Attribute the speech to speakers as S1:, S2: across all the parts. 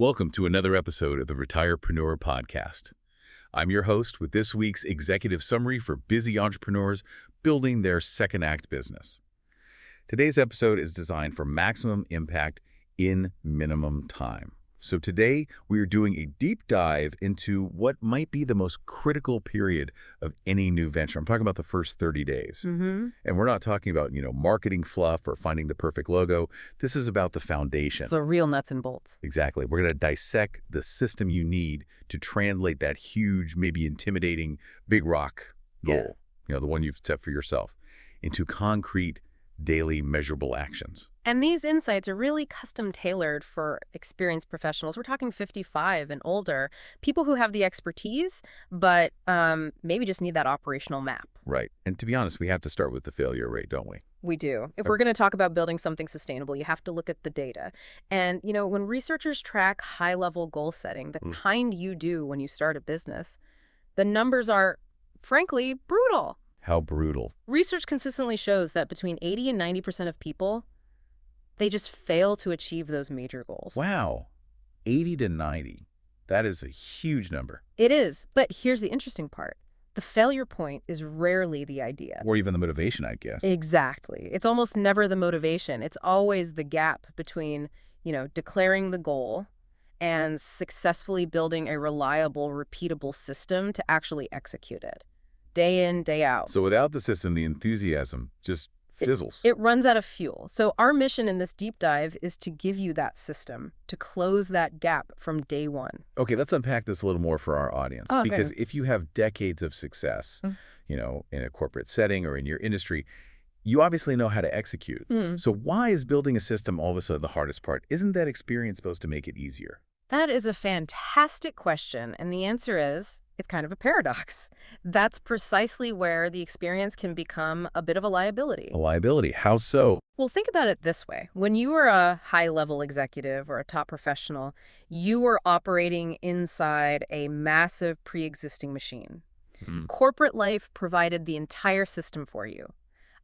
S1: Welcome to another episode of the Retirepreneur Podcast. I'm your host with this week's executive summary for busy entrepreneurs building their second act business. Today's episode is designed for maximum impact in minimum time. So today we are doing a deep dive into what might be the most critical period of any new venture. I'm talking about the first 30 days. And we're not talking about, marketing fluff or finding the perfect logo. This is about the foundation.
S2: The real nuts and bolts.
S1: Exactly. We're going to dissect the system you need to translate that huge, maybe intimidating big rock goal, the one you've set for yourself, into concrete, daily measurable actions.
S2: And these insights are really custom tailored for experienced professionals. We're talking 55 and older, people who have the expertise, but maybe just need that operational map.
S1: Right. And to be honest, we have to start with the failure rate, don't we?
S2: We do. If we're going to talk about building something sustainable, you have to look at the data. And, when researchers track high-level goal setting, the kind you do when you start a business, the numbers are, frankly, brutal.
S1: How brutal.
S2: Research consistently shows that between 80 and 90% of people, they just fail to achieve those major goals.
S1: Wow. 80 to 90. That is a huge number.
S2: It is. But here's the interesting part. The failure point is rarely the idea.
S1: Or even the motivation, I guess.
S2: Exactly. It's almost never the motivation. It's always the gap between, declaring the goal and successfully building a reliable, repeatable system to actually execute it. Day in, day out.
S1: So without the system, the enthusiasm just fizzles.
S2: It runs out of fuel. So our mission in this deep dive is to give you that system, to close that gap from day one.
S1: Okay, let's unpack this a little more for our audience.
S2: Okay.
S1: Because if you have decades of success, in a corporate setting or in your industry, you obviously know how to execute. So why is building a system all of a sudden the hardest part? Isn't that experience supposed to make it easier?
S2: That is a fantastic question. And the answer is, it's kind of a paradox. That's precisely where the experience can become a bit of a liability.
S1: A liability? How so?
S2: Well, think about it this way. When you were a high-level executive or a top professional, you were operating inside a massive pre-existing machine. Corporate life provided the entire system for you.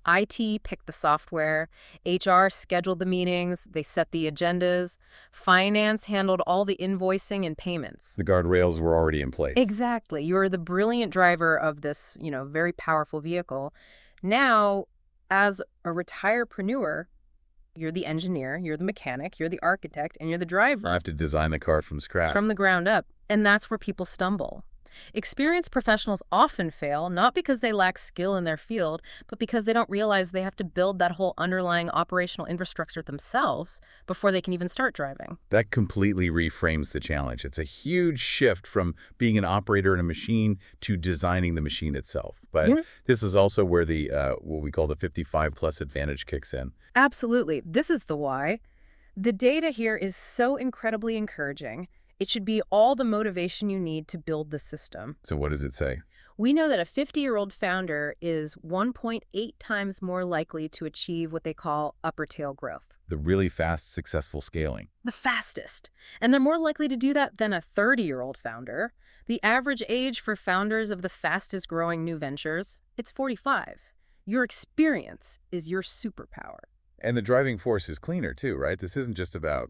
S2: IT picked the software, HR scheduled the meetings, they set the agendas, finance handled all the invoicing and payments.
S1: The guardrails were already in place.
S2: Exactly. You're the brilliant driver of this, very powerful vehicle. Now, as a retirepreneur, you're the engineer, you're the mechanic, you're the architect, and you're the driver.
S1: I have to design the car from scratch.
S2: From the ground up. And that's where people stumble. Experienced professionals often fail, not because they lack skill in their field, but because they don't realize they have to build that whole underlying operational infrastructure themselves before they can even start driving.
S1: That completely reframes the challenge. It's a huge shift from being an operator in a machine to designing the machine itself. But this is also where the what we call the 55-plus advantage kicks in.
S2: Absolutely. This is the why. The data here is so incredibly encouraging. It should be all the motivation you need to build the system.
S1: So what does it say?
S2: We know that a 50-year-old founder is 1.8 times more likely to achieve what they call upper tail growth.
S1: The really fast, successful scaling.
S2: The fastest. And they're more likely to do that than a 30-year-old founder. The average age for founders of the fastest growing new ventures, it's 45. Your experience is your superpower.
S1: And the driving force is cleaner too, right? This isn't just about,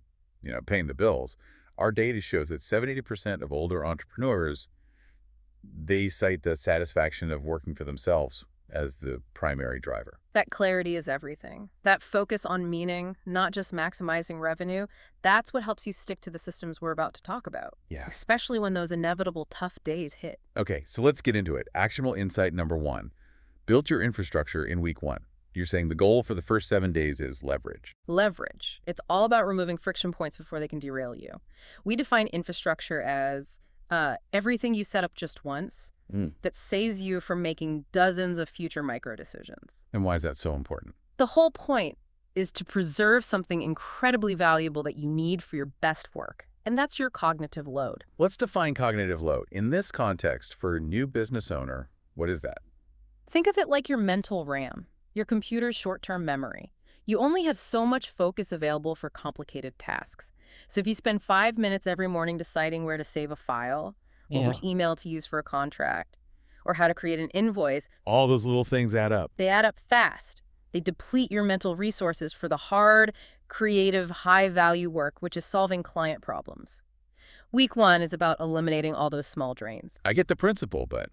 S1: paying the bills. Our data shows that 70% of older entrepreneurs, they cite the satisfaction of working for themselves as the primary driver.
S2: That clarity is everything. That focus on meaning, not just maximizing revenue, that's what helps you stick to the systems we're about to talk about.
S1: Yeah.
S2: Especially when those inevitable tough days hit.
S1: Okay, so let's get into it. Actionable insight number 1. Build your infrastructure in week 1. You're saying the goal for the first 7 days is leverage.
S2: Leverage. It's all about removing friction points before they can derail you. We define infrastructure as everything you set up just once that saves you from making dozens of future micro decisions.
S1: And why is that so important?
S2: The whole point is to preserve something incredibly valuable that you need for your best work. And that's your cognitive load.
S1: Let's define cognitive load. In this context, for a new business owner, what is that?
S2: Think of it like your mental RAM. Your computer's short-term memory. You only have so much focus available for complicated tasks. So if you spend 5 minutes every morning deciding where to save a file, or which email to use for a contract, or how to create an invoice,
S1: all those little things add up.
S2: They add up fast. They deplete your mental resources for the hard, creative, high-value work, which is solving client problems. Week 1 is about eliminating all those small drains.
S1: I get the principle, but,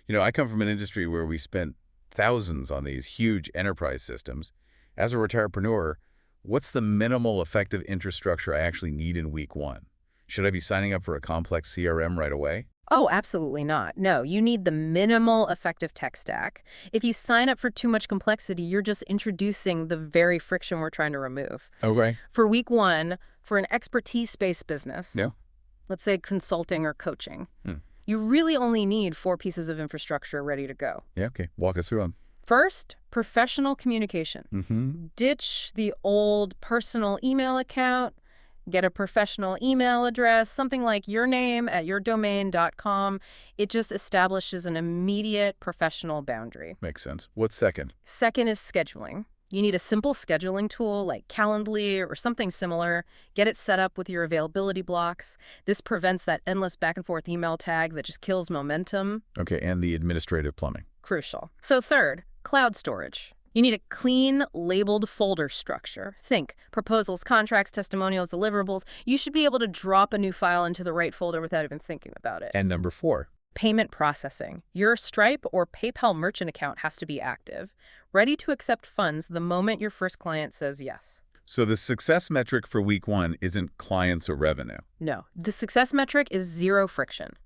S1: I come from an industry where we spent thousands on these huge enterprise systems. As a retirepreneur, what's the minimal effective infrastructure I actually need in week 1? Should I be signing up for a complex CRM right away?
S2: Oh, absolutely not. No, you need the minimal effective tech stack. If you sign up for too much complexity, you're just introducing the very friction we're trying to remove.
S1: Okay.
S2: For week 1, for an expertise-based business,
S1: Yeah.
S2: let's say consulting or coaching, you really only need 4 pieces of infrastructure ready to go.
S1: Yeah, okay. Walk us through them.
S2: First, professional communication. Ditch the old personal email account. Get a professional email address, something like yourname@yourdomain.com. It just establishes an immediate professional boundary.
S1: Makes sense. What's second?
S2: Second is scheduling. You need a simple scheduling tool like Calendly or something similar. Get it set up with your availability blocks. This prevents that endless back and forth email tag that just kills momentum.
S1: Okay, and the administrative plumbing.
S2: Crucial. So third, cloud storage. You need a clean, labeled folder structure. Think proposals, contracts, testimonials, deliverables. You should be able to drop a new file into the right folder without even thinking about it.
S1: And number 4.
S2: Payment processing. Your Stripe or PayPal merchant account has to be active, ready to accept funds the moment your first client says yes.
S1: So the success metric for week 1 isn't clients or revenue.
S2: No, the success metric is 0 friction.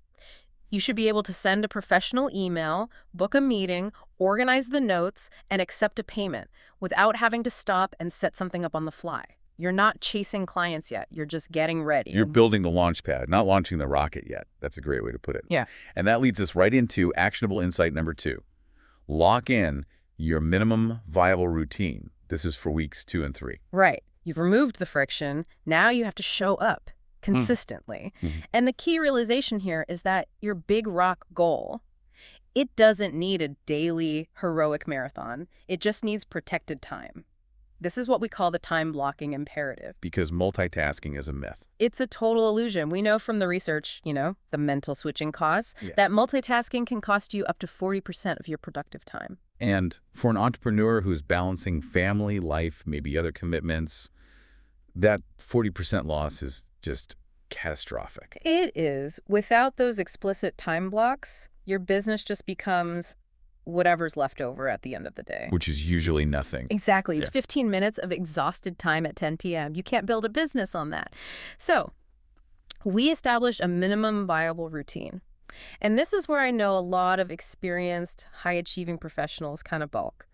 S2: You should be able to send a professional email, book a meeting, organize the notes, and accept a payment without having to stop and set something up on the fly. You're not chasing clients yet. You're just getting ready.
S1: You're building the launch pad, not launching the rocket yet. That's a great way to put it.
S2: Yeah.
S1: And that leads us right into actionable insight number 2. Lock in your minimum viable routine. This is for weeks 2 and 3.
S2: Right. You've removed the friction. Now you have to show up consistently. And the key realization here is that your big rock goal, it doesn't need a daily heroic marathon. It just needs protected time. This is what we call the time blocking imperative.
S1: Because multitasking is a myth.
S2: It's a total illusion. We know from the research, the mental switching costs, that multitasking can cost you up to 40% of your productive time.
S1: And for an entrepreneur who's balancing family, life, maybe other commitments, that 40% loss is just catastrophic.
S2: It is. Without those explicit time blocks, your business just becomes whatever's left over at the end of the day.
S1: Which is usually nothing.
S2: Exactly. It's 15 minutes of exhausted time at 10 p.m. You can't build a business on that. So we establish a minimum viable routine. And this is where I know a lot of experienced, high-achieving professionals kind of balk.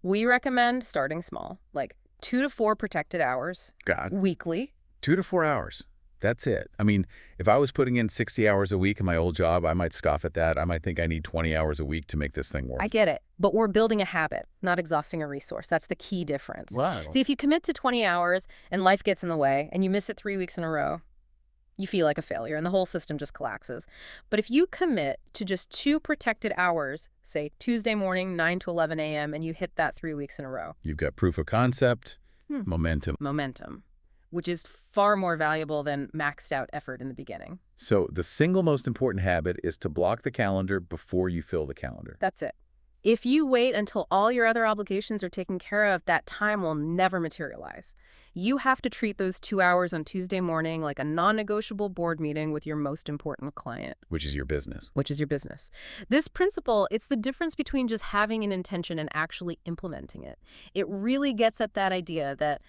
S2: We recommend starting small, like 2 to 4 protected hours weekly.
S1: 2 to 4 hours. That's it. I mean, if I was putting in 60 hours a week in my old job, I might scoff at that. I might think I need 20 hours a week to make this thing work.
S2: I get it. But we're building a habit, not exhausting a resource. That's the key difference.
S1: Wow.
S2: See, if you commit to 20 hours and life gets in the way and you miss it 3 weeks in a row, you feel like a failure and the whole system just collapses. But if you commit to just 2 protected hours, say Tuesday morning, 9 to 11 a.m., and you hit that 3 weeks in a row.
S1: You've got proof of concept, momentum.
S2: Momentum, which is far more valuable than maxed out effort in the beginning.
S1: So the single most important habit is to block the calendar before you fill the calendar.
S2: That's it. If you wait until all your other obligations are taken care of, that time will never materialize. You have to treat those 2 hours on Tuesday morning like a non-negotiable board meeting with your most important client.
S1: Which is your business.
S2: Which is your business. This principle, it's the difference between just having an intention and actually implementing it. It really gets at that idea that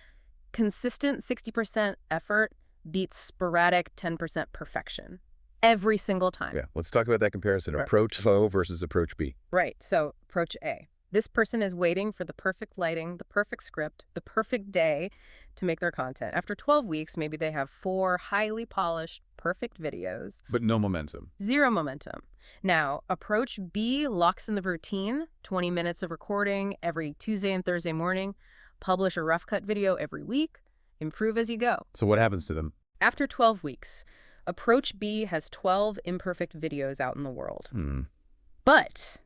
S2: consistent 60% effort beats sporadic 10% perfection. Every single time.
S1: Yeah, let's talk about that comparison. Approach O versus approach B.
S2: Right, so approach A. This person is waiting for the perfect lighting, the perfect script, the perfect day to make their content. After 12 weeks, maybe they have 4 highly polished, perfect videos.
S1: But no momentum.
S2: 0 momentum. Now, approach B locks in the routine, 20 minutes of recording every Tuesday and Thursday morning, publish a rough cut video every week, improve as you go.
S1: So what happens to them?
S2: After 12 weeks, approach B has 12 imperfect videos out in the world. But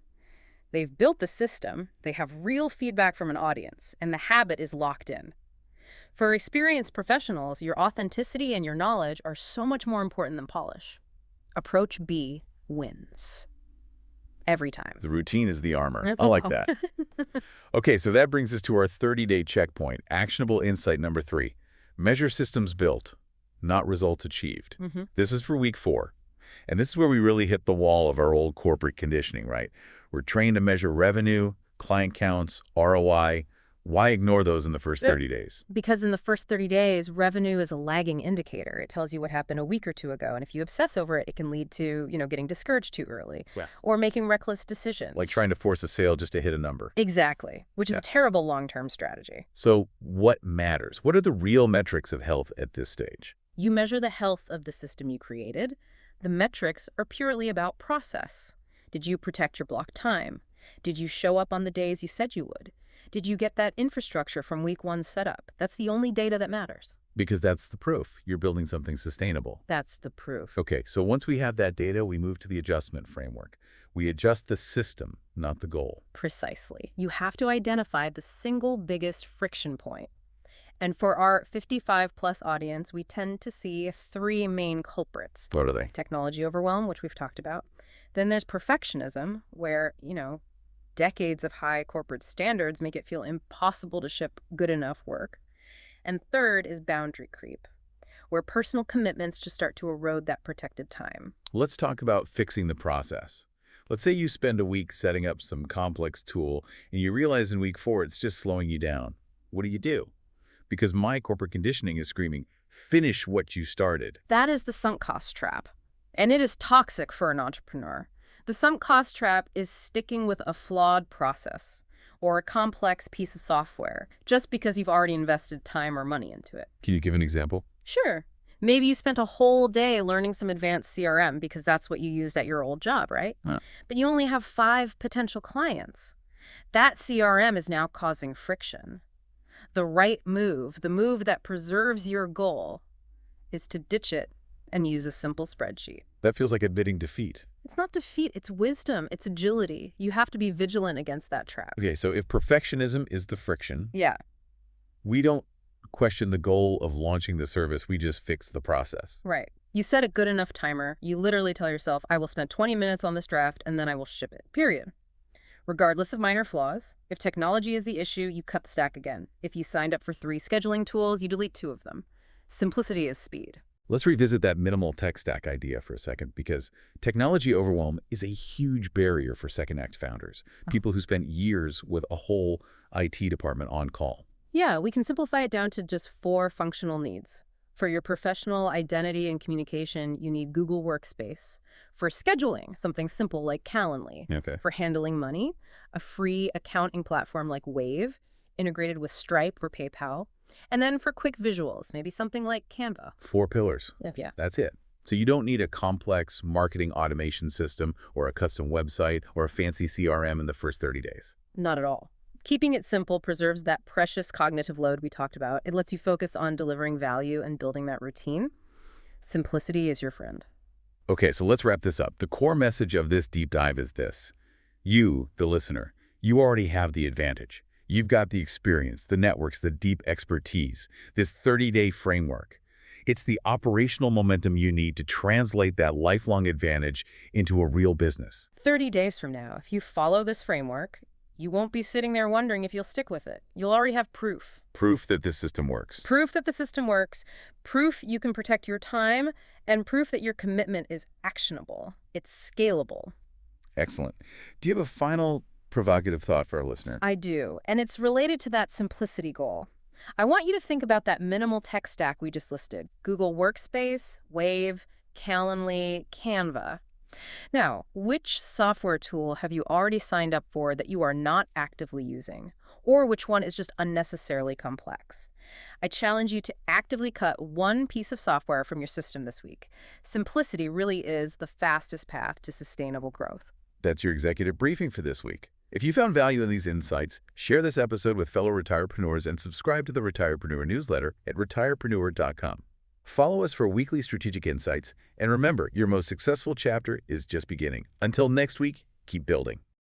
S2: they've built the system, they have real feedback from an audience, and the habit is locked in. For experienced professionals, your authenticity and your knowledge are so much more important than polish. Approach B wins. Every time.
S1: The routine is the armor. I like that. Okay, so that brings us to our 30-day checkpoint. Actionable insight number 3. Measure systems built, not results achieved.
S2: Mm-hmm.
S1: This is for week 4. And this is where we really hit the wall of our old corporate conditioning, right? We're trained to measure revenue, client counts, ROI. Why ignore those in the first 30 days?
S2: Because in the first 30 days, revenue is a lagging indicator. It tells you what happened a week or two ago. And if you obsess over it, it can lead to, getting discouraged too early or making reckless decisions.
S1: Like trying to force a sale just to hit a number.
S2: Exactly, which is a terrible long-term strategy.
S1: So what matters? What are the real metrics of health at this stage?
S2: You measure the health of the system you created. The metrics are purely about process. Did you protect your block time? Did you show up on the days you said you would? Did you get that infrastructure from week 1 set up? That's the only data that matters.
S1: Because that's the proof. You're building something sustainable.
S2: That's the proof.
S1: Okay, so once we have that data, we move to the adjustment framework. We adjust the system, not the goal.
S2: Precisely. You have to identify the single biggest friction point. And for our 55-plus audience, we tend to see 3 main culprits.
S1: What are they?
S2: Technology overwhelm, which we've talked about. Then there's perfectionism, where, decades of high corporate standards make it feel impossible to ship good enough work. And third is boundary creep, where personal commitments just start to erode that protected time.
S1: Let's talk about fixing the process. Let's say you spend a week setting up some complex tool and you realize in week 4 it's just slowing you down. What do? Because my corporate conditioning is screaming, finish what you started.
S2: That is the sunk cost trap. And it is toxic for an entrepreneur. The sunk cost trap is sticking with a flawed process or a complex piece of software just because you've already invested time or money into it.
S1: Can you give an example?
S2: Sure. Maybe you spent a whole day learning some advanced CRM because that's what you used at your old job, right? But you only have 5 potential clients. That CRM is now causing friction. The right move, the move that preserves your goal, is to ditch it and use a simple spreadsheet.
S1: That feels like admitting defeat.
S2: It's not defeat, it's wisdom, it's agility. You have to be vigilant against that trap.
S1: Okay, so if perfectionism is the friction,
S2: yeah,
S1: we don't question the goal of launching the service, we just fix the process.
S2: Right. You set a good enough timer. You literally tell yourself, I will spend 20 minutes on this draft and then I will ship it, period. Regardless of minor flaws, if technology is the issue, you cut the stack again. If you signed up for 3 scheduling tools, you delete 2 of them. Simplicity is speed.
S1: Let's revisit that minimal tech stack idea for a second, because technology overwhelm is a huge barrier for second act founders, people who spent years with a whole IT department on call.
S2: Yeah, we can simplify it down to just 4 functional needs. For your professional identity and communication, you need Google Workspace. For scheduling, something simple like Calendly.
S1: Okay.
S2: For handling money, a free accounting platform like Wave, integrated with Stripe or PayPal. And then for quick visuals, maybe something like Canva.
S1: 4 pillars.
S2: Yeah.
S1: That's it. So you don't need a complex marketing automation system or a custom website or a fancy CRM in the first 30 days.
S2: Not at all. Keeping it simple preserves that precious cognitive load we talked about. It lets you focus on delivering value and building that routine. Simplicity is your friend.
S1: Okay, so let's wrap this up. The core message of this deep dive is this. You, the listener, you already have the advantage. You've got the experience, the networks, the deep expertise, this 30-day framework. It's the operational momentum you need to translate that lifelong advantage into a real business.
S2: 30 days from now, if you follow this framework, you won't be sitting there wondering if you'll stick with it. You'll already have proof.
S1: Proof that this system works.
S2: Proof that the system works, proof you can protect your time, and proof that your commitment is actionable. It's scalable.
S1: Excellent. Do you have a final provocative thought for our listener?
S2: I do, and it's related to that simplicity goal. I want you to think about that minimal tech stack we just listed. Google Workspace, Wave, Calendly, Canva. Now, which software tool have you already signed up for that you are not actively using? Or which one is just unnecessarily complex? I challenge you to actively cut one piece of software from your system this week. Simplicity really is the fastest path to sustainable growth.
S1: That's your executive briefing for this week. If you found value in these insights, share this episode with fellow retirepreneurs and subscribe to the Retirepreneur newsletter at retirepreneur.com. Follow us for weekly strategic insights, and remember, your most successful chapter is just beginning. Until next week, keep building.